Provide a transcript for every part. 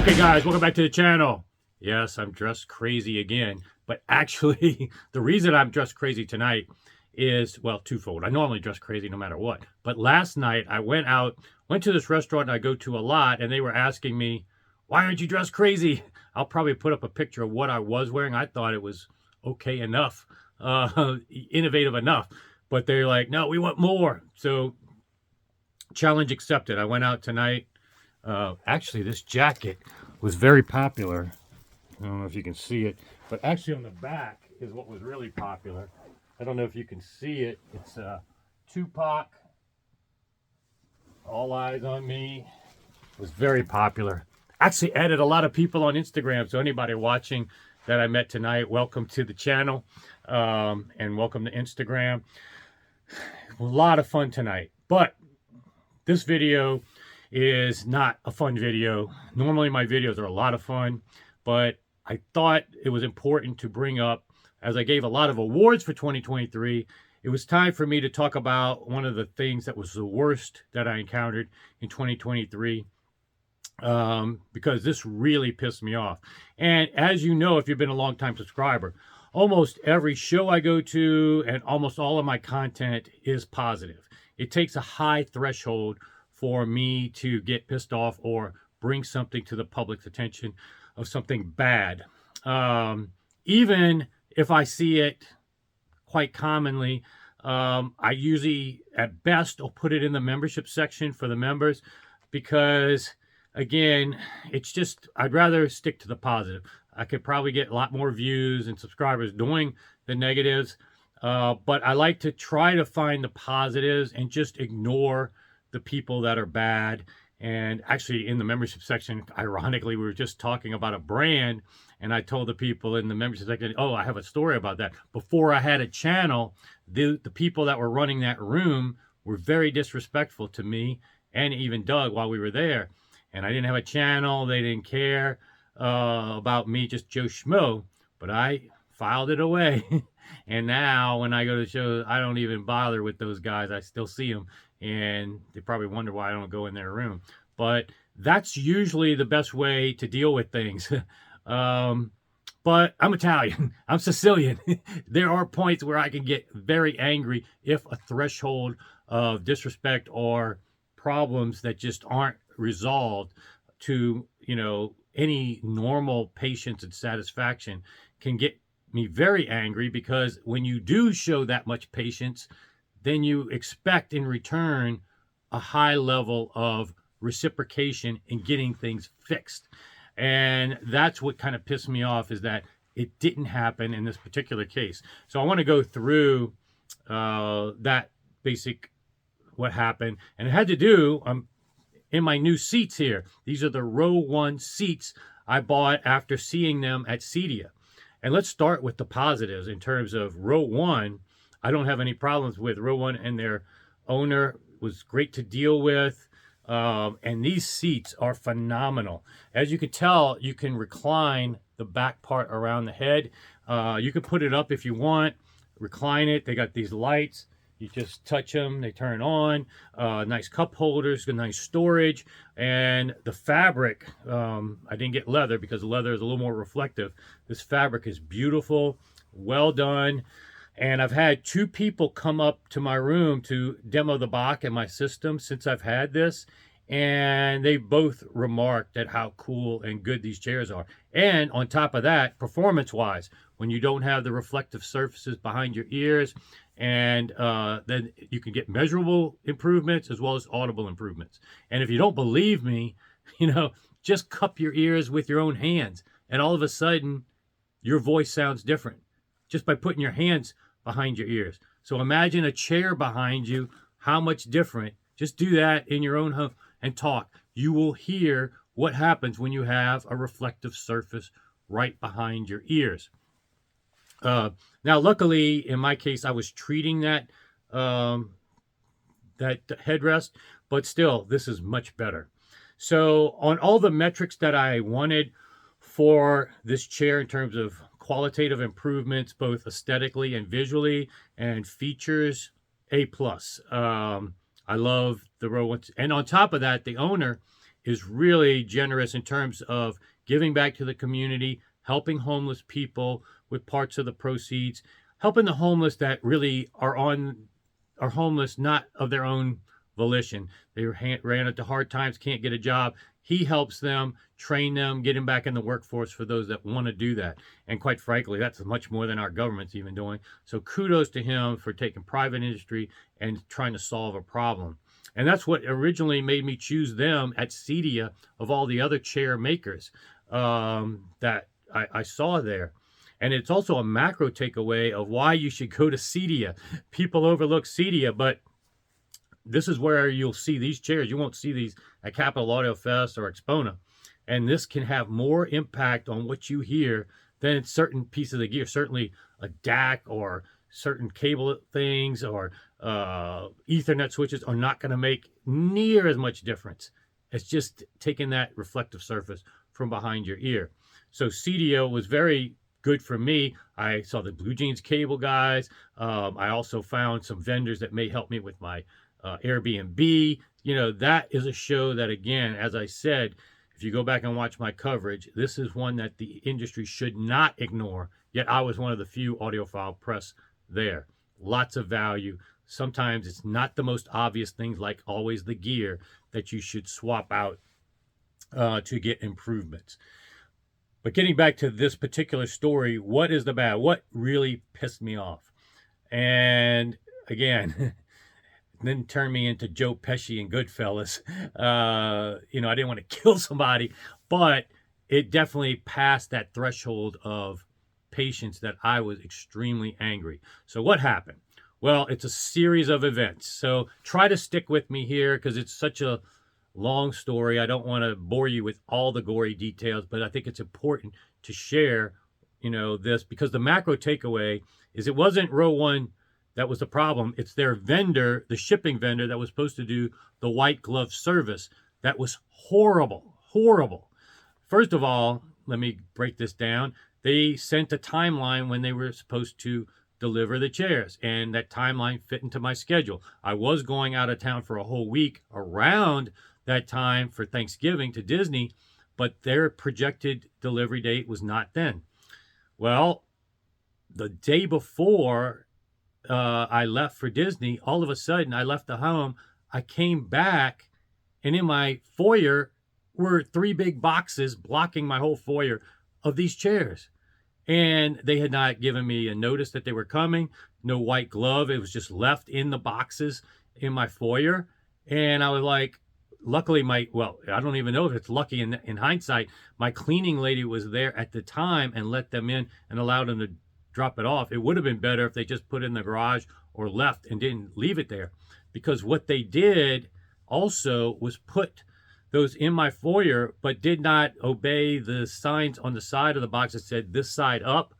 Okay guys, welcome back to the channel. Yes, I'm dressed crazy again, but actually the reason I'm dressed crazy tonight is, well, twofold. I normally dress crazy no matter what, but last night I went to this restaurant I go to a lot, and they were asking me, why aren't you dressed crazy? I'll probably put up a picture of what I was wearing. I thought it was okay enough, innovative enough, but they're like, no, we want more. So challenge accepted. I went out tonight. Actually, this jacket was very popular. I don't know if you can see it, but actually on the back is what was really popular. I don't know if you can see it. It's Tupac, All Eyes on Me. It was very popular. Actually added a lot of people on Instagram, so anybody watching that I met tonight, welcome to the channel, and welcome to Instagram. A lot of fun tonight, but this video is not a fun video. Normally my videos are a lot of fun, but I thought it was important to bring up, as I gave a lot of awards for 2023, it was time for me to talk about one of the things that was the worst that I encountered in 2023, because this really pissed me off. And as you know, if you've been a long-time subscriber, almost every show I go to and almost all of my content is positive. It takes a high threshold for me to get pissed off or bring something to the public's attention of something bad. Even if I see it quite commonly, I usually, at best, will put it in the membership section for the members because, again, it's just, I'd rather stick to the positive. I could probably get a lot more views and subscribers doing the negatives, but I like to try to find the positives and just ignore the people that are bad. And actually in the membership section, ironically, we were just talking about a brand, and I told the people in the membership section, oh, I have a story about that. Before I had a channel, the people that were running that room were very disrespectful to me and even Doug while we were there. And I didn't have a channel. They didn't care about me, just Joe Schmo, but I filed it away. And now when I go to shows, I don't even bother with those guys. I still see them, and they probably wonder why I don't go in their room. But that's usually the best way to deal with things. But I'm Italian. I'm Sicilian. There are points where I can get very angry if a threshold of disrespect or problems that just aren't resolved to, you know, any normal patience and satisfaction can get me very angry, because when you do show that much patience, then you expect in return a high level of reciprocation in getting things fixed. And that's what kind of pissed me off, is that it didn't happen in this particular case. So I want to go through that basic what happened. And it had to do, in my new seats here. These are the row 1 seats I bought after seeing them at Cedia. And let's start with the positives. In terms of row 1, I don't have any problems with row 1, and their owner was great to deal with. And these seats are phenomenal. As you can tell, you can recline the back part around the head. You can put it up if you want, recline it. They got these lights. You just touch them, they turn on. Nice cup holders, nice storage, and the fabric. I didn't get leather because leather is a little more reflective. This fabric is beautiful, well done. And I've had 2 people come up to my room to demo the Bach and my system since I've had this, and they both remarked at how cool and good these chairs are. And on top of that, performance-wise, when you don't have the reflective surfaces behind your ears, and then you can get measurable improvements as well as audible improvements. And if you don't believe me, you know, just cup your ears with your own hands, and all of a sudden your voice sounds different just by putting your hands behind your ears. So imagine a chair behind you, how much different. Just do that in your own home and talk. You will hear what happens when you have a reflective surface right behind your ears. Now, luckily, in my case, I was treating that that headrest, but still, this is much better. So on all the metrics that I wanted for this chair in terms of qualitative improvements, both aesthetically and visually, and features, A+. I love the row 1. And on top of that, the owner is really generous in terms of giving back to the community, helping homeless people with parts of the proceeds, helping the homeless that really are homeless not of their own volition. They ran into hard times, can't get a job. He helps them, train them, get them back in the workforce for those that want to do that. And quite frankly, that's much more than our government's even doing. So kudos to him for taking private industry and trying to solve a problem. And that's what originally made me choose them at Cedia of all the other chair makers that I saw there. And it's also a macro takeaway of why you should go to Cedia. People overlook Cedia, but this is where you'll see these chairs. You won't see these at Capital Audio Fest or Expona. And this can have more impact on what you hear than certain pieces of gear. Certainly a DAC or certain cable things or Ethernet switches are not going to make near as much difference. It's just taking that reflective surface from behind your ear. So CDO was very good for me. I saw the Blue Jeans cable guys. I also found some vendors that may help me with my Airbnb. You know, that is a show that, again, as I said, if you go back and watch my coverage, this is one that the industry should not ignore. Yet I was one of the few audiophile press there. Lots of value. Sometimes it's not the most obvious things, like always the gear, that you should swap out to get improvements. But getting back to this particular story, what is the bad? What really pissed me off? And again, then turned me into Joe Pesci and Goodfellas. You know, I didn't want to kill somebody, but it definitely passed that threshold of patience that I was extremely angry. So what happened? Well, it's a series of events. So try to stick with me here because it's such a long story. I don't want to bore you with all the gory details, but I think it's important to share, you know, this, because the macro takeaway is it wasn't row one that was the problem. It's their vendor, the shipping vendor that was supposed to do the white glove service. That was horrible, horrible. First of all, let me break this down. They sent a timeline when they were supposed to deliver the chairs, and that timeline fit into my schedule. I was going out of town for a whole week around that time for Thanksgiving to Disney, but their projected delivery date was not then. Well, the day before I left for Disney, all of a sudden I left the home, I came back, and in my foyer were 3 big boxes blocking my whole foyer of these chairs. And they had not given me a notice that they were coming, no white glove. It was just left in the boxes in my foyer. And I was like, luckily I don't even know if it's lucky in hindsight, my cleaning lady was there at the time and let them in and allowed them to drop it off. It would have been better if they just put it in the garage or left and didn't leave it there. Because what they did also was put those in my foyer, but did not obey the signs on the side of the box that said this side up.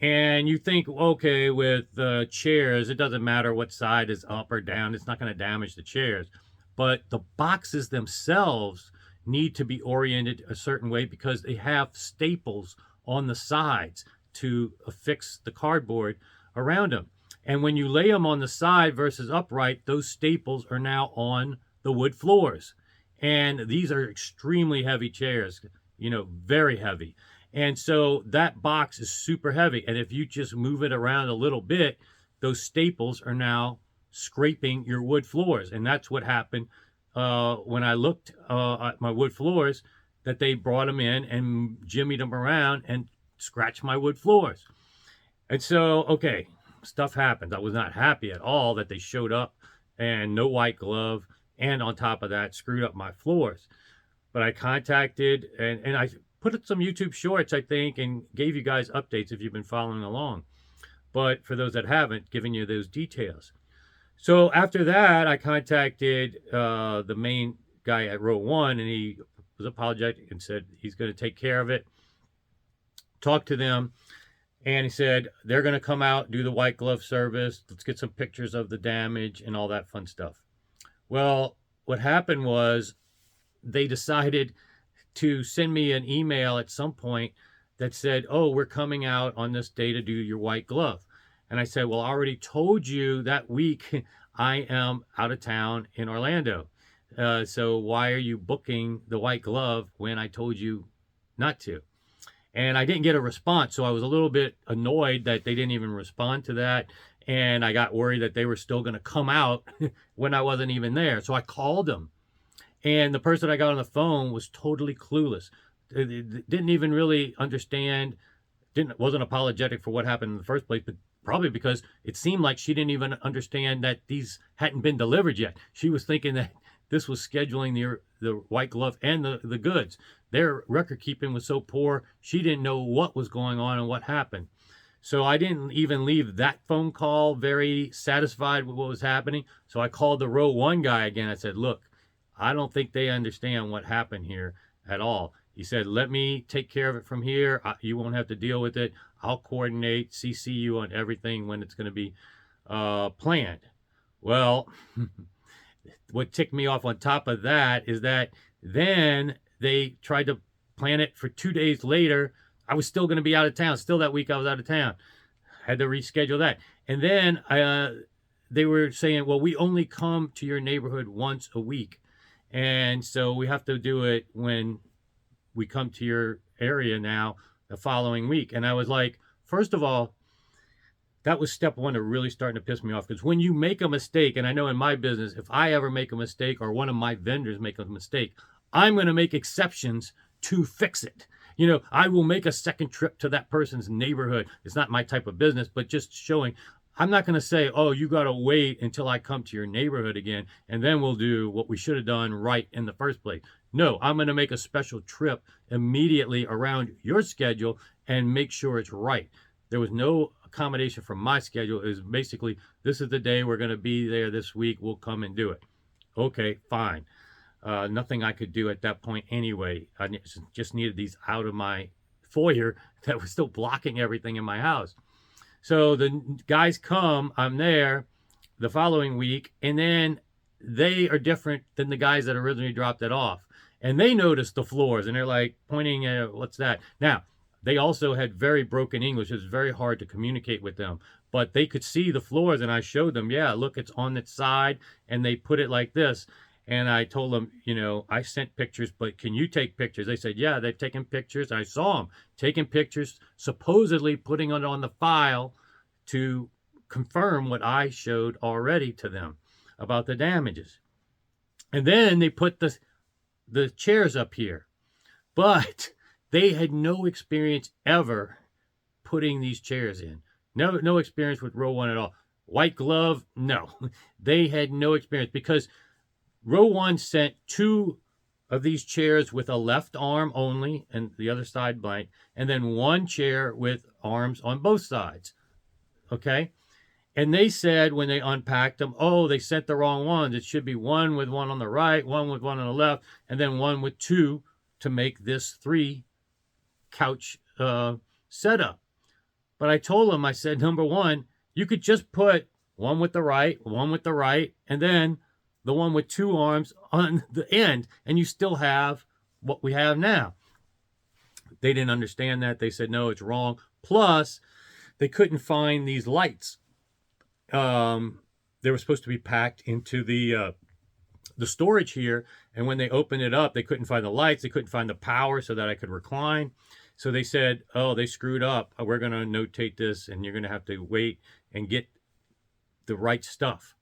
And you think, okay, with the chairs, it doesn't matter what side is up or down. It's not going to damage the chairs. But the boxes themselves need to be oriented a certain way because they have staples on the sides to affix the cardboard around them. And when you lay them on the side versus upright, those staples are now on the wood floors. And these are extremely heavy chairs, you know, very heavy. And so that box is super heavy. And if you just move it around a little bit, those staples are now scraping your wood floors. And that's what happened when I looked at my wood floors, that they brought them in and jimmied them around and scratched my wood floors. And so, okay, stuff happened. I was not happy at all that they showed up and no white glove. And on top of that, screwed up my floors. But I contacted, and I put some YouTube shorts, I think, and gave you guys updates if you've been following along. But for those that haven't, giving you those details. So after that, I contacted the main guy at row one, and he was apologetic and said he's going to take care of it. Talked to them, and he said they're going to come out, do the white glove service. Let's get some pictures of the damage and all that fun stuff. Well, what happened was they decided to send me an email at some point that said, oh, we're coming out on this day to do your white glove. And I said, well, I already told you that week I am out of town in Orlando. So why are you booking the white glove when I told you not to? And I didn't get a response, so I was a little bit annoyed that they didn't even respond to that. And I got worried that they were still going to come out when I wasn't even there. So I called them, and the person I got on the phone was totally clueless. Didn't even really understand, wasn't apologetic for what happened in the first place, but probably because it seemed like she didn't even understand that these hadn't been delivered yet. She was thinking that this was scheduling the white glove and the goods. Their record keeping was so poor, she didn't know what was going on and what happened. So I didn't even leave that phone call very satisfied with what was happening. So I called the row one guy again. I said, look, I don't think they understand what happened here at all. He said, let me take care of it from here. You won't have to deal with it. I'll coordinate, CC you on everything when it's going to be planned. Well, what ticked me off on top of that is that then they tried to plan it for 2 days later. I was still going to be out of town. Still that week I was out of town. Had to reschedule that. And then they were saying, well, we only come to your neighborhood once a week. And so we have to do it when we come to your area now the following week. And I was like, first of all, that was step one of really starting to piss me off. Because when you make a mistake, and I know in my business, if I ever make a mistake or one of my vendors make a mistake, I'm going to make exceptions to fix it. You know, I will make a second trip to that person's neighborhood. It's not my type of business, but just showing, I'm not going to say, oh, you got to wait until I come to your neighborhood again, and then we'll do what we should have done right in the first place. No, I'm going to make a special trip immediately around your schedule and make sure it's right. There was no accommodation from my schedule. It was basically, this is the day we're going to be there this week. We'll come and do it. Okay, fine. Nothing I could do at that point anyway. I just needed these out of my foyer that was still blocking everything in my house. So the guys come, I'm there the following week, and then they are different than the guys that originally dropped it off. And they noticed the floors, and they're like pointing at, what's that? Now, they also had very broken English. It was very hard to communicate with them. But they could see the floors, and I showed them, yeah, look, it's on its side, and they put it like this. And I told them, you know, I sent pictures, but can you take pictures? They said, yeah, they've taken pictures. I saw them taking pictures, supposedly putting it on the file to confirm what I showed already to them about the damages. And then they put the chairs up here. But they had no experience ever putting these chairs in. No experience with row one at all. White glove, no. They had no experience because row one sent 2 of these chairs with a left arm only and the other side blank, and then 1 chair with arms on both sides. Okay? And they said when they unpacked them, oh, they sent the wrong ones. It should be 1 with 1 on the right, 1 with 1 on the left, and then 1 with 2 to make this 3 couch setup. But I told them, I said, number one, you could just put 1 with the right, 1 with the right, and then the 1 with 2 arms on the end, and you still have what we have now. They didn't understand that. They said, no, it's wrong. Plus, they couldn't find these lights. They were supposed to be packed into the storage here, and when they opened it up, they couldn't find the lights. They couldn't find the power so that I could recline. So they said, oh, they screwed up. We're going to notate this, and you're going to have to wait and get the right stuff.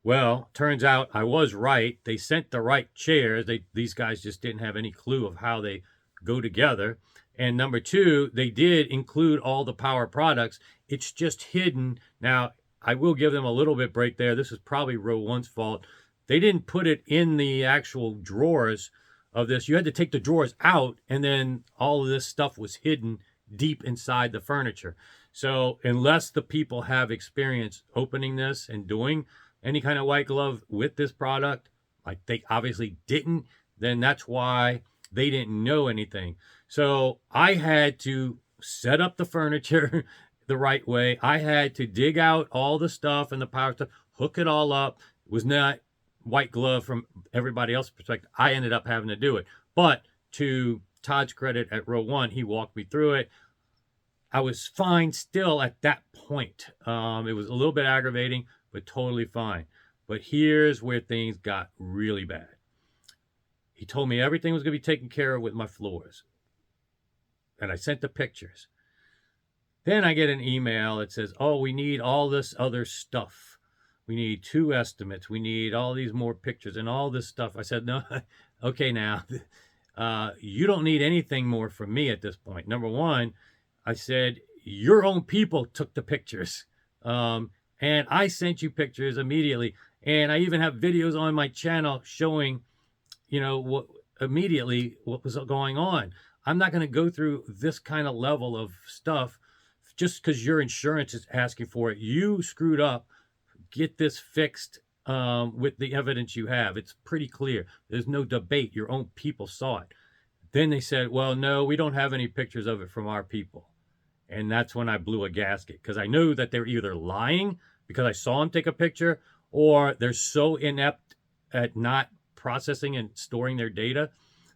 Well, turns out I was right. They sent the right chairs. These guys just didn't have any clue of how they go together. And number 2, they did include all the power products. It's just hidden. Now, I will give them a little bit break there. This is probably row one's fault. They didn't put it in the actual drawers of this. You had to take the drawers out, and then all of this stuff was hidden deep inside the furniture. So unless the people have experience opening this and doing any kind of white glove with this product, like they obviously didn't, then that's why they didn't know anything. So I had to set up the furniture the right way. I had to dig out all the stuff and the power stuff, hook it all up. It was not white glove from everybody else's perspective. I ended up having to do it. But to Todd's credit at row one, he walked me through it. I was fine still at that point. It was a little bit aggravating, but totally fine. But here's where things got really bad. He told me everything was going to be taken care of with my floors. And I sent the pictures. Then I get an email that says, oh, we need all this other stuff. We need 2 estimates. We need all these more pictures and all this stuff. I said, no, okay, now, you don't need anything more from me at this point. Number one, I said, your own people took the pictures. And I sent you pictures immediately. And I even have videos on my channel showing, what immediately what was going on. I'm not going to go through this kind of level of stuff just because your insurance is asking for it. You screwed up. Get this fixed with the evidence you have. It's pretty clear. There's no debate. Your own people saw it. Then they said, well, no, we don't have any pictures of it from our people. And that's when I blew a gasket, because I knew that they're either lying because I saw them take a picture, or they're so inept at not processing and storing their data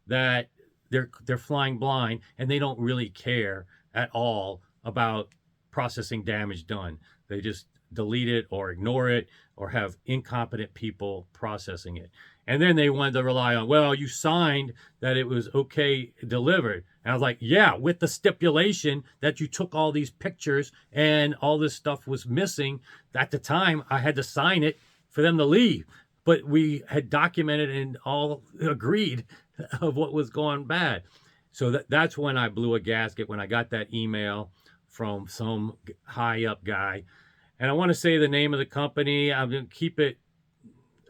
that they're flying blind, and they don't really care at all about processing damage done. They just delete it or ignore it or have incompetent people processing it. And then they wanted to rely on, well, you signed that it was okay delivered. And I was like, yeah, with the stipulation that you took all these pictures and all this stuff was missing. At the time, I had to sign it for them to leave. But we had documented and all agreed of what was going bad. So that's when I blew a gasket, when I got that email from some high up guy. And I want to say the name of the company. I'm going to keep it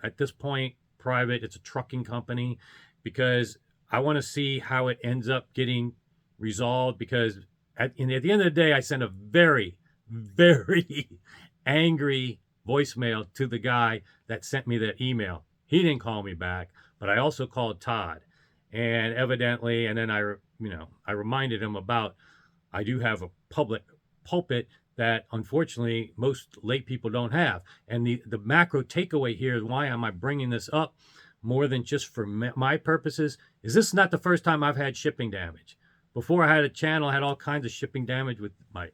at this point private. It's a trucking company, because I want to see how it ends up getting resolved. Because at the end of the day, I sent a very, very angry voicemail to the guy that sent me the email. He didn't call me back, but I also called Todd, and evidently, and then I reminded him about, I do have a public pulpit that unfortunately most lay people don't have. And the macro takeaway here is, why am I bringing this up more than just for my purposes, is this is not the first time I've had shipping damage. Before I had a channel, I had all kinds of shipping damage with my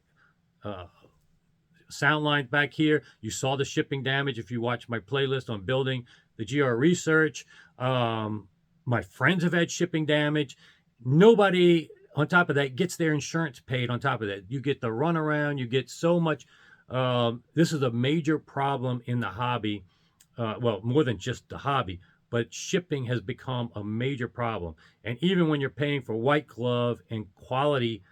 sound lines back here. You saw the shipping damage if you watch my playlist on building the GR research. My friends have had shipping damage. Nobody, on top of that, gets their insurance paid. On top of that, you get the runaround. You get so much. This is a major problem in the hobby. Well, more than just the hobby, but shipping has become a major problem. And even when you're paying for white glove and quality